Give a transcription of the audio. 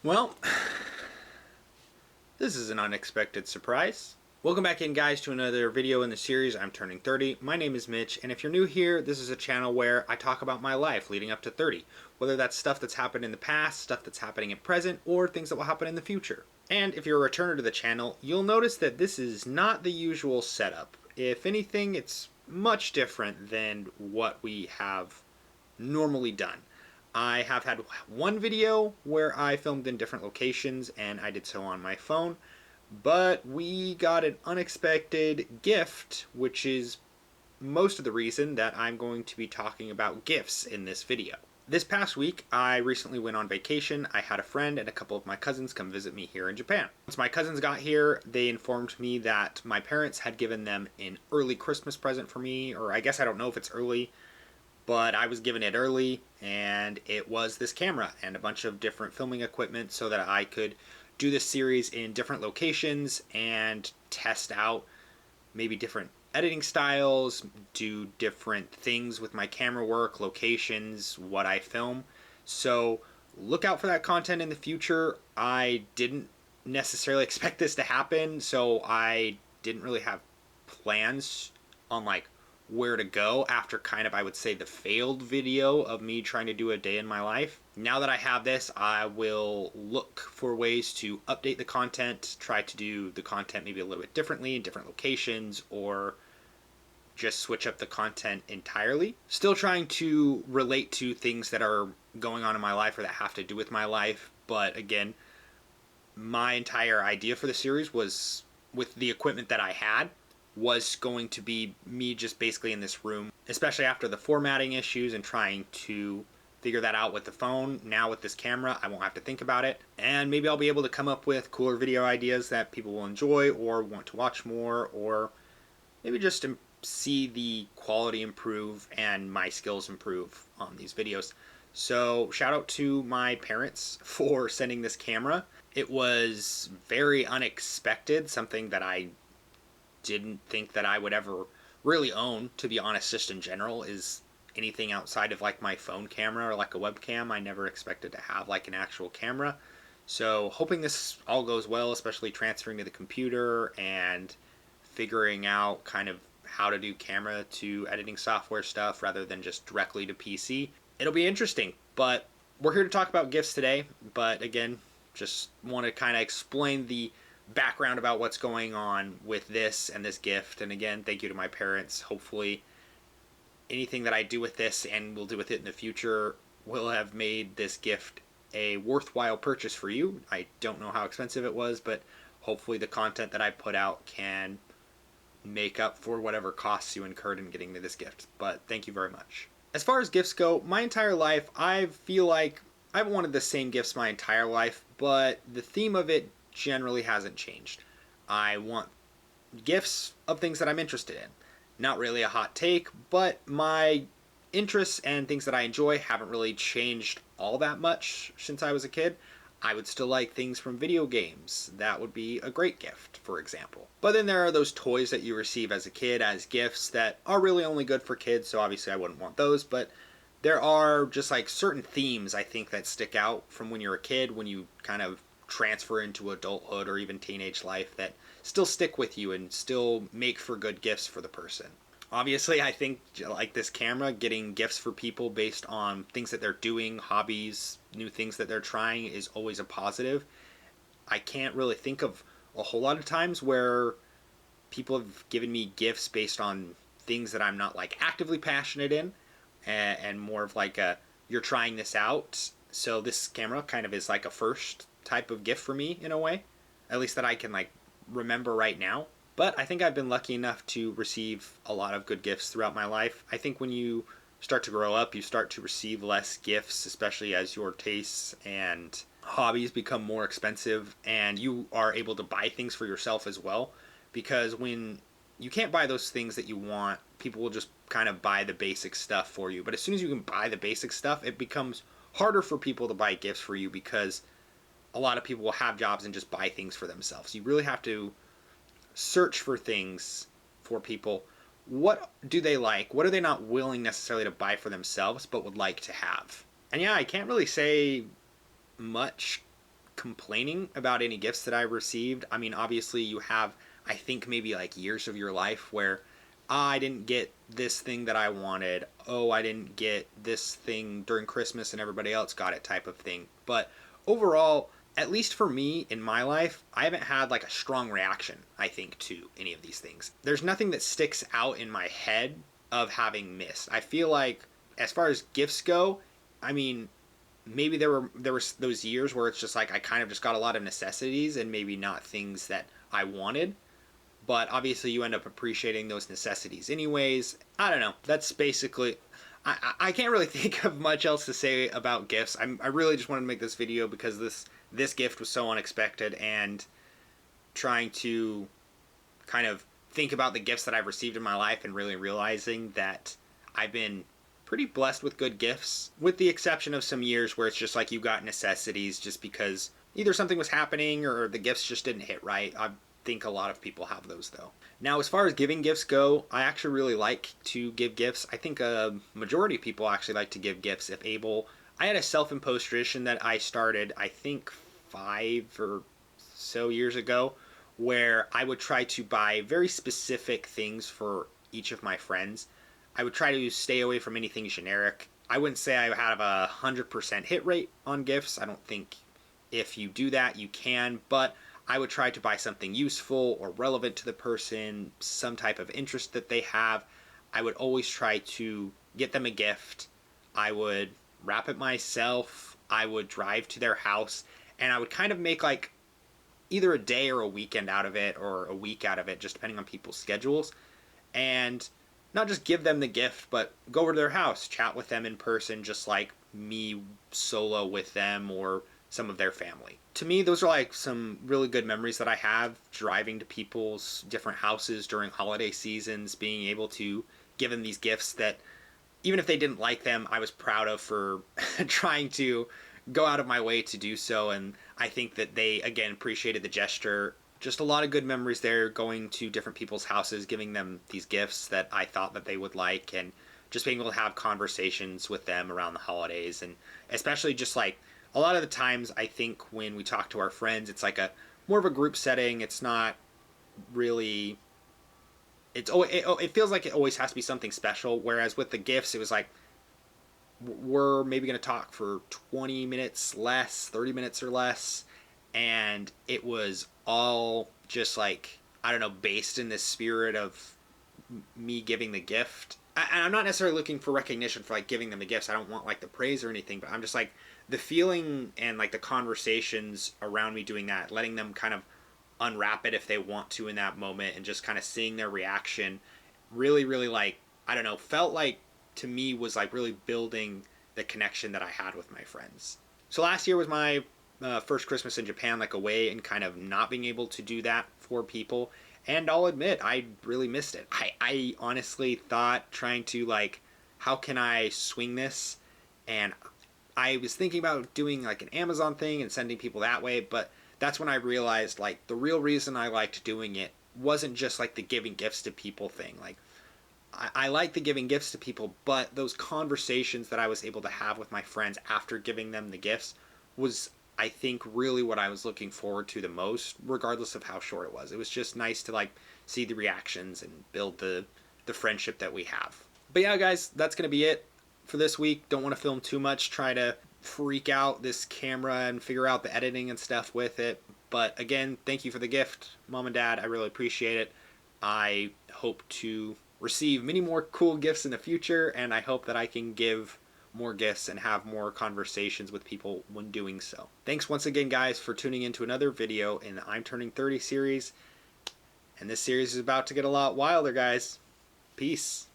Well, this is an unexpected surprise. Welcome back in, guys, to another video in the series I'm Turning 30. My name is Mitch, and if you're new here, this is a channel where I talk about my life leading up to 30. Whether that's stuff that's happened in the past, stuff that's happening in present, or things that will happen in the future. And if you're a returner to the channel, you'll notice that this is not the usual setup. If anything, it's much different than what we have normally done. I have had one video where I filmed in different locations and I did so on my phone, but we got an unexpected gift, which is most of the reason that I'm going to be talking about gifts in this video. This past week, I recently went on vacation. I had a friend and a couple of my cousins come visit me here in Japan. Once my cousins got here, they informed me that my parents had given them an early Christmas present for me, or I guess I don't know if it's early, but I was given it early, and it was this camera and a bunch of different filming equipment so that I could do this series in different locations and test out maybe different editing styles, do different things with my camera work, locations, what I film. So look out for that content in the future. I didn't necessarily expect this to happen, so I didn't really have plans on where to go after kind of, I would say, the failed video of me trying to do a day in my life. Now that I have this, I will look for ways to update the content, try to do the content maybe a little bit differently in different locations, or just switch up the content entirely. Still trying to relate to things that are going on in my life or that have to do with my life, but again, my entire idea for the series was, with the equipment that I had, was going to be me just basically in this room, especially after the formatting issues and trying to figure that out with the phone. Now with this camera, I won't have to think about it, and maybe I'll be able to come up with cooler video ideas that people will enjoy or want to watch more, or maybe just see the quality improve and my skills improve on these videos. So shout out to my parents for sending this camera. It was very unexpected, something that I didn't think that I would ever really own, to be honest. Just in general, is anything outside of like my phone camera or like a webcam. I never expected to have like an actual camera. So hoping this all goes well, especially transferring to the computer and figuring out kind of how to do camera to editing software stuff rather than just directly to PC. It'll be interesting, but we're here to talk about gifts today. But again, just want to kind of explain the background about what's going on with this and this gift. And again, thank you to my parents. Hopefully anything that I do with this and will do with it in the future will have made this gift a worthwhile purchase for you. I don't know how expensive it was, but hopefully the content that I put out can make up for whatever costs you incurred in getting me this gift. But thank you very much. As far as gifts go, my entire life, I feel like I've wanted the same gifts my entire life, but the theme of it generally hasn't changed. I want gifts of things that I'm interested in. Not really a hot take, but my interests and things that I enjoy haven't really changed all that much since I was a kid. I would still like things from video games. That would be a great gift, for example. But then there are those toys that you receive as a kid as gifts that are really only good for kids, so obviously I wouldn't want those. But there are just like certain themes, I think, that stick out from when you're a kid, when you kind of transfer into adulthood or even teenage life, that still stick with you and still make for good gifts for the person. Obviously, I think like this camera, getting gifts for people based on things that they're doing, hobbies, new things that they're trying is always a positive. I can't really think of a whole lot of times where people have given me gifts based on things that I'm not like actively passionate in, and more of like a, you're trying this out. So this camera kind of is like a first type of gift for me in a way, at least that I can like remember right now. But I think I've been lucky enough to receive a lot of good gifts throughout my life. I think when you start to grow up, you start to receive less gifts, especially as your tastes and hobbies become more expensive and you are able to buy things for yourself as well. Because when you can't buy those things that you want, people will just kind of buy the basic stuff for you. But as soon as you can buy the basic stuff, it becomes harder for people to buy gifts for you, because a lot of people will have jobs and just buy things for themselves. You really have to search for things for people. What do they like? What are they not willing necessarily to buy for themselves but would like to have? And yeah, I can't really say much complaining about any gifts that I received. I mean, obviously you have, I think, maybe like years of your life where I didn't get this thing that I wanted. Oh, I didn't get this thing during Christmas and everybody else got it type of thing. But overall, at least for me in my life, I haven't had like a strong reaction, I think, to any of these things. There's nothing that sticks out in my head of having missed. I feel like as far as gifts go, I mean, maybe there was those years where it's just like I kind of just got a lot of necessities and maybe not things that I wanted, but obviously you end up appreciating those necessities anyways. I don't know, that's basically, I can't really think of much else to say about gifts. I really just wanted to make this video because this gift was so unexpected, and trying to kind of think about the gifts that I've received in my life and really realizing that I've been pretty blessed with good gifts, with the exception of some years where it's just like you got necessities just because either something was happening or the gifts just didn't hit right. I think a lot of people have those though. Now, as far as giving gifts go, I actually really like to give gifts. I think a majority of people actually like to give gifts if able. I had a self-imposed tradition that I started, I think 5 or so years ago, where I would try to buy very specific things for each of my friends. I would try to stay away from anything generic. I wouldn't say I have a 100% hit rate on gifts. I don't think if you do that you can, but I would try to buy something useful or relevant to the person, some type of interest that they have. I would always try to get them a gift. I would wrap it myself. I would drive to their house, and I would kind of make like either a day or a weekend out of it, or a week out of it, just depending on people's schedules. And not just give them the gift, but go over to their house, chat with them in person, just like me solo with them or some of their family. To me, those are like some really good memories that I have, driving to people's different houses during holiday seasons, being able to give them these gifts that even if they didn't like them, I was proud of for trying to go out of my way to do so. And I think that they, again, appreciated the gesture. Just a lot of good memories there, going to different people's houses, giving them these gifts that I thought that they would like, and just being able to have conversations with them around the holidays. And especially just like a lot of the times, I think when we talk to our friends, it's like a more of a group setting. It's not really, it feels like it always has to be something special. Whereas with the gifts, it was like, we're maybe going to talk for 20 minutes less, 30 minutes or less. And it was all just like, I don't know, based in this spirit of me giving the gift. I'm not necessarily looking for recognition for like giving them the gifts. I don't want like the praise or anything, but I'm just like the feeling and like the conversations around me doing that, letting them kind of unwrap it if they want to in that moment, and just kind of seeing their reaction really, really, like, I don't know, felt like to me was like really building the connection that I had with my friends. So last year was my first Christmas in Japan, like away, and kind of not being able to do that for people. And I'll admit, I really missed it. I honestly thought, trying to like, how can I swing this? And I was thinking about doing like an Amazon thing and sending people that way, but that's when I realized like the real reason I liked doing it wasn't just like the giving gifts to people thing. Like, I like the giving gifts to people, but those conversations that I was able to have with my friends after giving them the gifts was, I think, really what I was looking forward to the most, regardless of how short it was. It was just nice to like see the reactions and build the friendship that we have. But yeah, guys, that's going to be it for this week. Don't want to film too much, try to freak out this camera and figure out the editing and stuff with it. But again, thank you for the gift, Mom and Dad. I really appreciate it. I hope to receive many more cool gifts in the future, and I hope that I can give more gifts and have more conversations with people when doing so. Thanks once again, guys, for tuning into another video in the I'm Turning 30 series. And this series is about to get a lot wilder, guys. Peace.